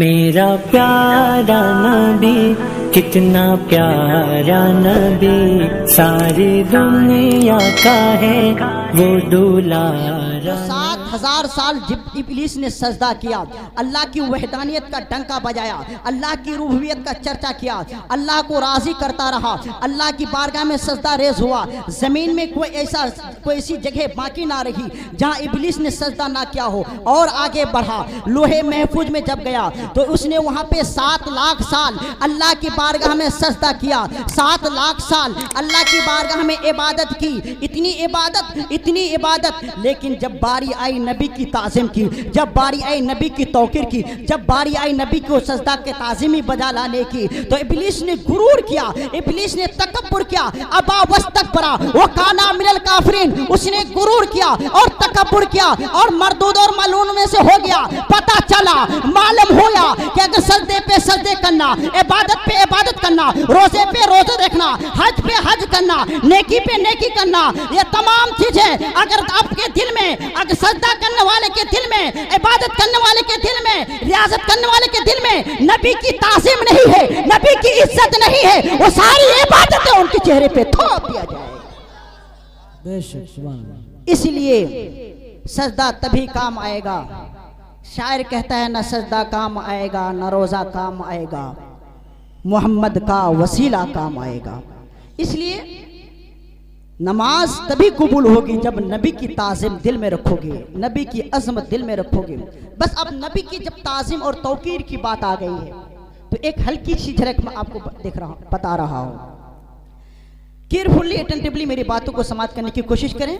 मेरा प्यारा नबी कितना प्यारा नबी, सारी दुनिया का है वो दुलारा। 7,000 साल इब्लीस ने सजदा किया, अल्लाह की वहदानियत का डंका बजाया, अल्लाह की रूबूबियत का चर्चा किया, अल्लाह को राजी करता रहा, अल्लाह की बारगाह में सजदा रेज हुआ। जमीन में कोई ऐसी जगह बाकी ना रही जहां इब्लीस ने सजदा ना किया हो। और आगे बढ़ा, लोहे महफूज में जब गया तो उसने वहां पे 7 लाख साल अल्लाह की बारगाह में सजदा किया। 7 लाख साल अल्लाह की बारगाह में इबादत की, इतनी इबादत। लेकिन जब बारी आई नबी की ताज़ीम की, जब बारी आई नबी की तौकीर की, जब बारी आई नबी को सजदा के ताज़ीमी बजा लाने की, तो इब्लीस ने गुरूर किया, इब्लीस ने तकब्बुर किया। अबा वस्तकबरा वो काना मिनल काफिरीन, उसने गुरूर किया और तकब्बुर किया और मरदूद और मलून में से हो गया। पता चला, मालूम होया कि अगर सजदे पे सजदे करना, इबादत पे इबादत करना, रोजे पे रोजे रखना, हज पे हज करना, नेकी पे नेकी करना, ये तमाम चीजें अगर आपके दिल में, अगर सजदा करने वाले के दिल में, इबादत करने वाले के दिल में, रियाजत करने वाले के दिल में नबी की ताज़ीम नहीं है, नबी की इज्जत नहीं है, वो सारी इबादतें उनके चेहरे पे थोप दिया जाए। इसलिए सजदा तभी काम आएगा। शायर कहता है, न सजदा काम आएगा, न रोजा काम आएगा, मोहम्मद का वसीला काम आएगा। इसलिए नमाज तभी कबूल होगी जब नबी की ताज़ीम दिल में रखोगे, नबी की अज़मत दिल में रखोगे। बस अब नबी की जब ताज़ीम और तौकीर की बात आ गई है तो एक हल्की सी झलक मैं आपको बता रहा हूं। केयरफुली अटेंटिवली मेरी बातों को समाप्त करने की कोशिश करें।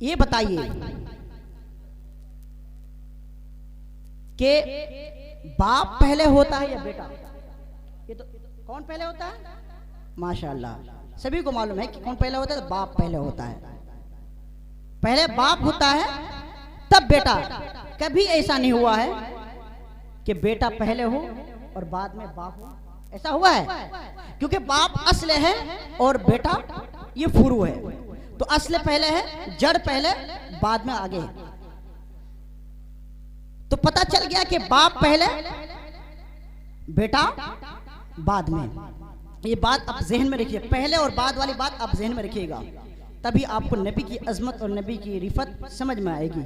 ये बताइए कि बाप पहले होता है या बेटा? ये तो कौन पहले होता है? माशाअल्लाह, सभी को मालूम है कि कौन पहले होता है। तो बाप पहले होता है, पहले बाप होता है तब बेटा। कभी ऐसा नहीं हुआ है कि बेटा पहले हो और बाद में बाप हो, ऐसा हुआ है? क्योंकि बाप असल है और बेटा ये फुरू है। तो असल पहले है, जड़ पहले, बाद में आगे है। तो पता चल गया कि बाप पहले, बेटा बाद में। ये बात आप जहन में रखिए, पहले और बाद वाली बात आप जहन में रखिएगा, तभी आपको नबी की अजमत और नबी की रिफत समझ में आएगी।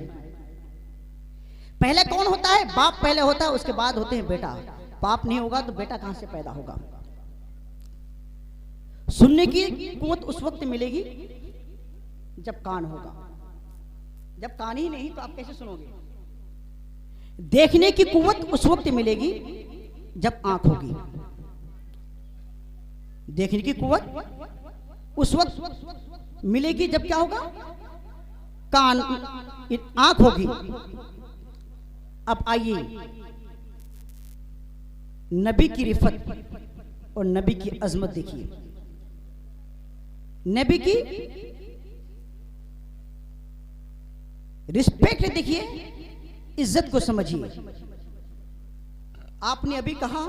पहले कौन होता है? बाप पहले होता है, उसके बाद होते हैं बेटा। बाप नहीं होगा तो बेटा कहां से पैदा होगा? सुनने की कुव्वत उस वक्त मिलेगी जब कान होगा। जब कान ही नहीं तो आप कैसे सुनोगे? देखने की कुव्वत उस वक्त मिलेगी जब आंख होगी। देखने की कुव्वत उस वक्त मिलेगी जब क्या होगा? कान, आंख होगी। अब आइए नबी की रिफत और नबी की अजमत देखिए, नबी की रिस्पेक्ट देखिए, इज्जत को समझिए। आपने अभी कहा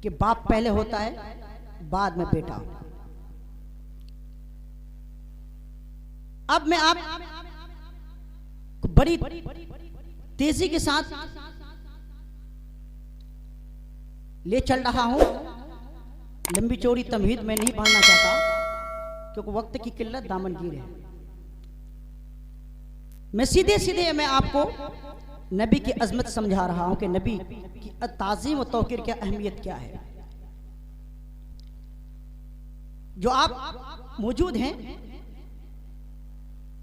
कि बाप पहले होता है, बाद में बेटा। अब मैं आप बड़ी तेजी के साथ ले चल रहा हूं। लंबी चौड़ी तमहीद मैं नहीं पढ़ना चाहता क्योंकि वक्त की किल्लत दामनगीर है। मैं सीधे मैं आपको नबी की अजमत समझा रहा हूं कि नबी की ताज़ीम और तौकीर की अहमियत क्या है। जो आप मौजूद हैं,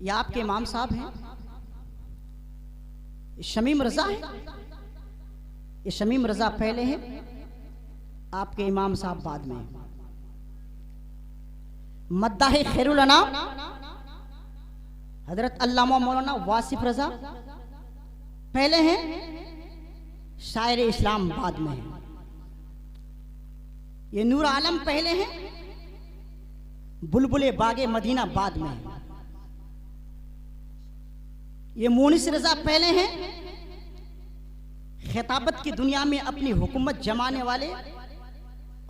या आपके इमाम साहब हैं, शमीम रजा है। ये शमीम रजा पहले हैं, आपके इमाम साहब बाद में। मद्दाह खैरुल अनाम हजरत अल्लामा मौलाना वासिफ रजा पहले हैं, शायर इस्लाम बाद में है। ये नूर आलम पहले हैं, बुलबुले बागे मदीना बाद में है। ये मोनिस रजा पहले हैं, खिताबत की दुनिया में अपनी हुकूमत जमाने वाले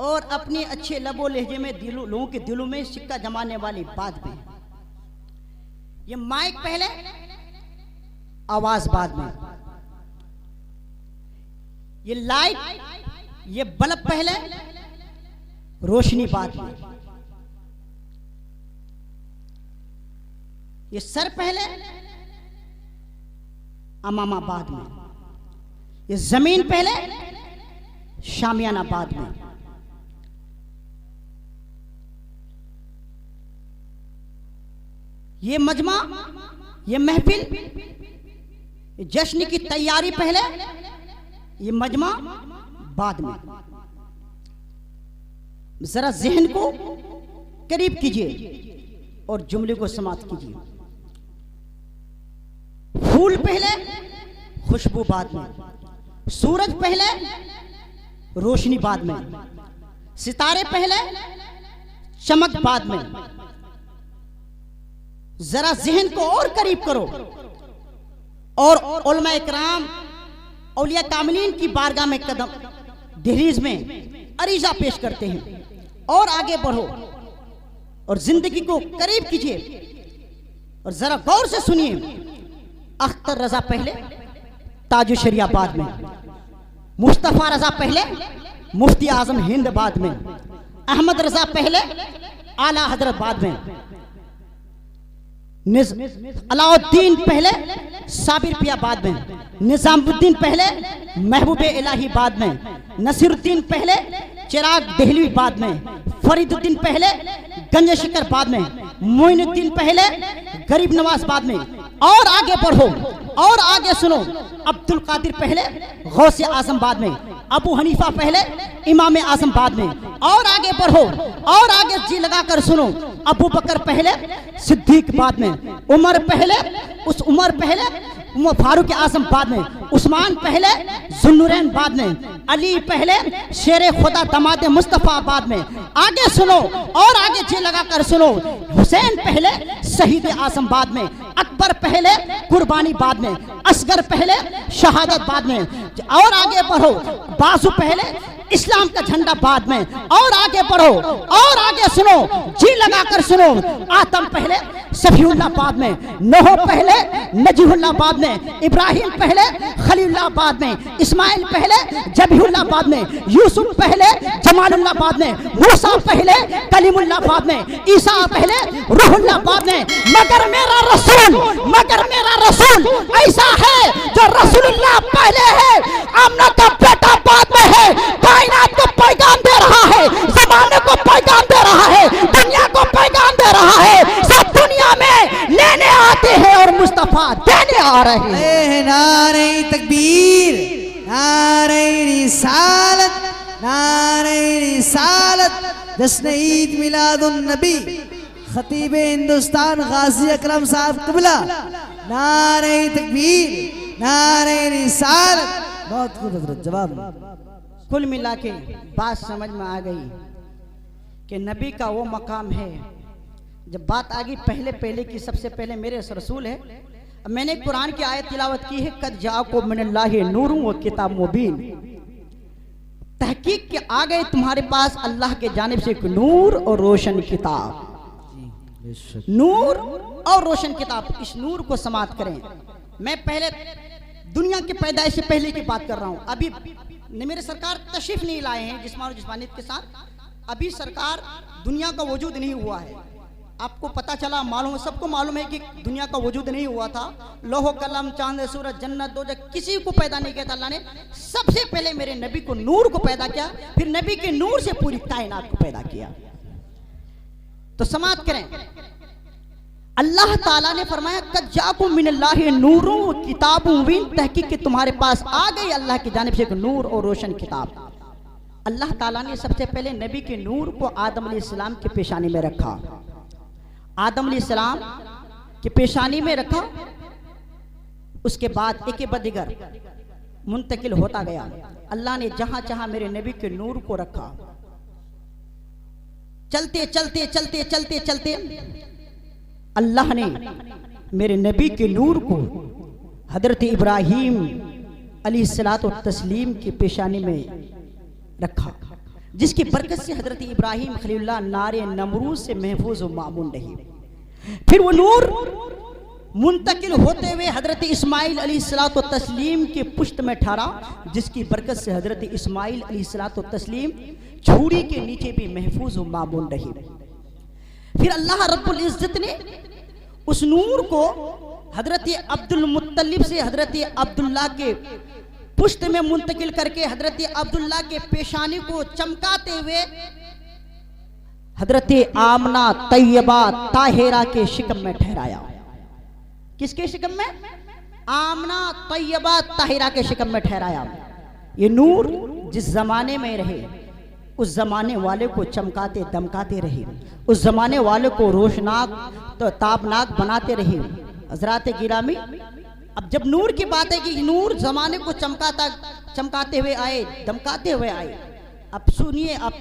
और अपने अच्छे लबो लहजे में लोगों के दिलों में सिक्का जमाने वाले बाद में। ये माइक पहले, आवाज बाद में। ये लाइट, ये बल्ब पहले, रोशनी बाद में। ये सर पहले, अमामा बाद में। ये जमीन पहले, शामियाना बाद में। ये मजमा, ये महफिल, ये जश्न की तैयारी पहले, ये मजमा बाद में। जरा जहन को करीब कीजिए और जुमले को समाप्त कीजिए। फूल पहले, खुशबू बाद में। सूरज पहले, रोशनी बाद में। सितारे पहले, चमक बाद में। जरा जहन को और करीब करो और उलमा इकराम, औलिया कामिलीन की बारगाह में कदम दहलीज में अरीजा पेश करते हैं। और आगे बढ़ो और जिंदगी को करीब कीजिए और जरा गौर से सुनिए। अख्तर रजा पहले, ताजु शरिया बाद में। मुस्तफा रजा पहले, मुफ्ती आजम हिंद बाद में। अहमद रजा पहले, आला हजरत बाद में। अलाउद्दीन पहले, साबिर पिया बाद में। निजामुद्दीन पहले, महबूब इलाही बाद में। नसीरुद्दीन पहले, चिराग दहलवी बाद में। फरीदुद्दीन पहले, गंज शिकर बाद में। मोइनुद्दीन पहले, गरीब नवाज बाद में। और आगे बढ़ो और आगे सुनो। अब्दुल कादिर पहले, गौसे आजम बाद में। अबू हनीफा पहले, इमाम आजम बाद में। और आगे बढ़ो और आगे जी लगाकर सुनो। अबू बकर पहले, सिद्दीक बाद में। उमर पहले, उमर पहले, उमर फारूक आजम बाद में। उस्मान पहले, जुन्नुरैन बाद में। अली पहले, शेर खुदा दमाद मुस्तफा बाद में। आगे सुनो और आगे जी लगाकर सुनो। हुसैन पहले, शहीद आजम बाद में। अकबर पहले, कुर्बानी बाद में। असगर पहले, शहादत बाद में। और आगे बढ़ो। बाजू पहले, इस्लाम का झंडा बाद में। और आगे बढ़ो और आगे सुनो, जी लगाकर सुनो। आदम पहले, सफीउल्लाह बाद में। नूह पहले, नजीहुल्लाह बाद में। इब्राहिम पहले, खलीलुल्लाह बाद में। इस्माइल पहले, जबीहुल्लाह बाद में। यूसुफ पहले, जमालुल्लाह बाद में। मूसा पहले, कलीमुल्लाह बाद में। ईसा पहले, रूहुल्लाह बाद में। मगर मेरा रसूल ऐसा है जो रसूलुल्लाह पहले है, आमना का बेटा बाद में है। कायनात को पैगाम दे रहा है, जमाने को पैगाम दे रहा है, दुनिया को पैगाम दे रहा है। सब दुनिया में लेने आते हैं और मुस्तफा देने आ रहे हैं। नारे तकबीर, नारे रिसालत, नारे रिसालत। जश्न ईद मिलादुन नबी, खतीब हिंदुस्तान गाजी अकरम साहब क़िबला। नारे तकबीर, नारे रिसालत। बहुत खूबसूरत जवाब। कुल मिला के बात समझ में आ गई कि नबी का वो मकाम है। जब बात आ गई पहले की, सबसे पहले मेरे रसूल है। अब मैंने कुरान की आयत तिलावत की है, कद जाअकुम मिनल्लाहि नूरुन व किताब मुबीन। तहकीक के आ गए तुम्हारे पास अल्लाह के जानिब से एक नूर और रोशन किताब। नूर और रोशन किताब, इस नूर को समाप्त करें। मैं पहले दुनिया की पैदाइश से पहले की बात कर रहा हूँ। अभी मेरे सरकार तशरीफ नहीं लाए हैं जिस्मान और जिस्मानियत के साथ। अभी सरकार, दुनिया का वजूद नहीं हुआ है। आपको पता चला, मालूम, सबको मालूम है कि दुनिया का वजूद नहीं हुआ था। लोहो कलम, चांद सूरज, जन्नत दोजख किसी को पैदा नहीं किया था अल्लाह ने। सबसे पहले मेरे नबी को नूर को पैदा किया, फिर नबी के नूर से पूरी कायनात को पैदा किया। तो समाप्त करें। अल्लाह ताला ने फरमाया कद जाकुम मिनल्लाहि नूरुन व किताबुम मुबीन। तहकीक के तुम्हारे पास आ गई अल्लाह की जानिब से एक नूर और रोशन किताब। अल्लाह ताला ने सबसे पहले नबी के नूर को आदम अलैहिस्सलाम के पेशानी में रखा। आदम अलैहिस्सलाम के पेशानी में रखा। उसके बाद एक बदिगर मुंतकिल होता गया। अल्लाह ने जहां जहां मेरे नबी के नूर को रखा, चलते चलते चलते चलते चलते अल्लाह ने मेरे नबी के नूर को हजरत इब्राहीम अलैहिस्सलातु व तस्लीम की पेशानी में रखा, जिसकी बरकत से हजरत इब्राहीम खलीलुल्लाह नारे नमरूज से महफूज व मामून रही। फिर वो नूर मुंतकिल होते हुए हजरत इस्माइल अलैहिस्सलातु तस्लीम के पुश्त में ठहरा, जिसकी बरकत से हजरत इस्माइल अलैहिस्सलातु तस्लीम छुरी के नीचे भी महफूज व मामून रही। फिर अल्लाह रब्बुल इज्जत ने उस नूर को हजरत अब्दुल मुत्तलिब से हजरत अब्दुल्ला के पुश्त में मुंतकिल करके हजरत अब्दुल्ला के पेशानी को चमकाते हुए हजरत आमना तैयबा ताहिरा के शिकम में ठहराया। किसके शिकम में? आमना तैयबा ताहिरा के शिकम में ठहराया। ये नूर जिस जमाने में रहे उस जमाने वाले को चमकाते दमकाते रहे, उस जमाने वाले को रोशनाक तो ताबनाक बनाते रहे। हजरात गिरामी, अब जब नूर की बात है कि नूर जमाने को चमकाते हुए आए, दमकाते हुए आए, अब सुनिए आप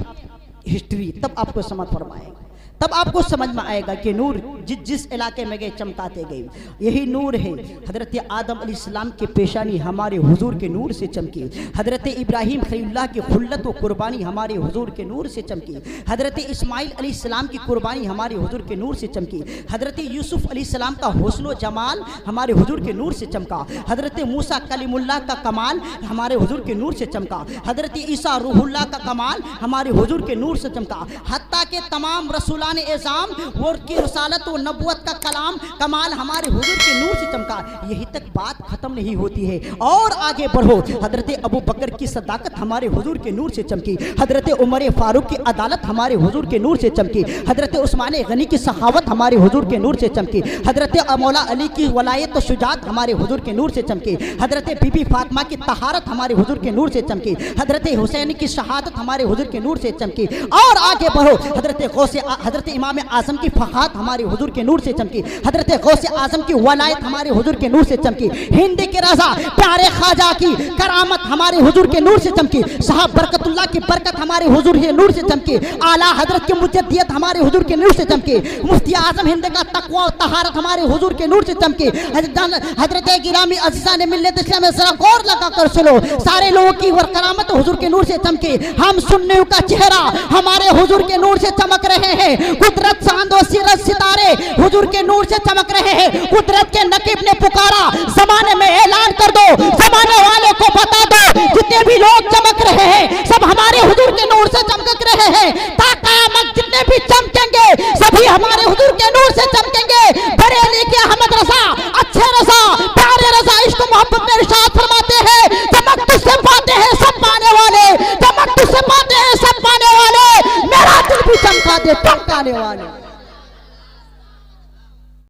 हिस्ट्री, तब आपको समझ फरमाएगा, तब आपको समझ में आएगा कि नूर जिस इलाके में गए चमकाते गए। यही नूर है हजरत आदम अलैहिस्सलाम के पेशानी हमारे हुजूर के नूर से चमकी, हजरत इब्राहिम खलीलुल्लाह की खुल्लत व कुर्बानी हमारे हुजूर के नूर से चमकी, हजरत इस्माइल अलैहिस्सलाम की कुर्बानी हमारे हुजूर के नूर से चमकी, हजरत यूसुफ अलैहिस्सलाम का हुस्न व जमाल हमारे हुजूर के नूर से चमका, हजरत मूसा कलीमुल्लाह का कमाल हमारे हुजूर के नूर से चमका, हजरत ईसा रूहुल्लाह का कमाल हमारे हुजूर के नूर से चमका, हत्ता के तमाम रसूल एजाम वो की रसालत और नबुवत का कलाम कमाल हमारे हुजूर के नूर से चमका। यही तक बात खत्म नहीं होती है और आगे बढ़ो। हजरत अबू बकर की सदाकत हमारे हुजूर के नूर से चमकी, हजरत उमर फारूक की अदालत हमारे हुजूर के नूर से चमकी, हजरत उस्मान गनी की सखावत हमारे हुजूर के नूर से चमकी, हजरत मौला अली की वलायत और शुजात हमारे हुजूर के नूर से चमकी, हजरत बीबी फातिमा की तहारत हमारे हुजूर के नूर से चमकी, हजरत हुसैन की शहादत हमारे हुजूर के नूर से चमकी। और आगे बढ़ो, हजरत इमाम आजम की फखात हमारे हुजूर के नूर से चमकी, हजरत गौसे आजम की वलायत हमारे हुजूर के नूर से चमकी, हिंद के रजा प्यारे ख्वाजा की करामत हमारे हुजूर के नूर से चमकी, साहब बरकतुल्लाह की बरकत हमारे हुजूर के नूर से चमकी, आला हजरत की मुजद्दियत हमारे हुजूर के नूर से चमकी, मुफ्ती आजम हिंद का तकवा और तहारत हमारे हुजूर के नूर से चमकी। हजरत गिरामी अज़ीज़ा ने मिल्लत इस्लाम में जरा गौर लगा कर सुनो, सारे लोगों की करामत हुजूर के नूर से चमकी। हम सुन्नियों का चेहरा हमारे हुजूर के नूर से चमक रहे हैं, कुदरत चांद और सिरत सितारे हुजूर के नूर से चमक रहे हैं, कुदरत के नकीब ने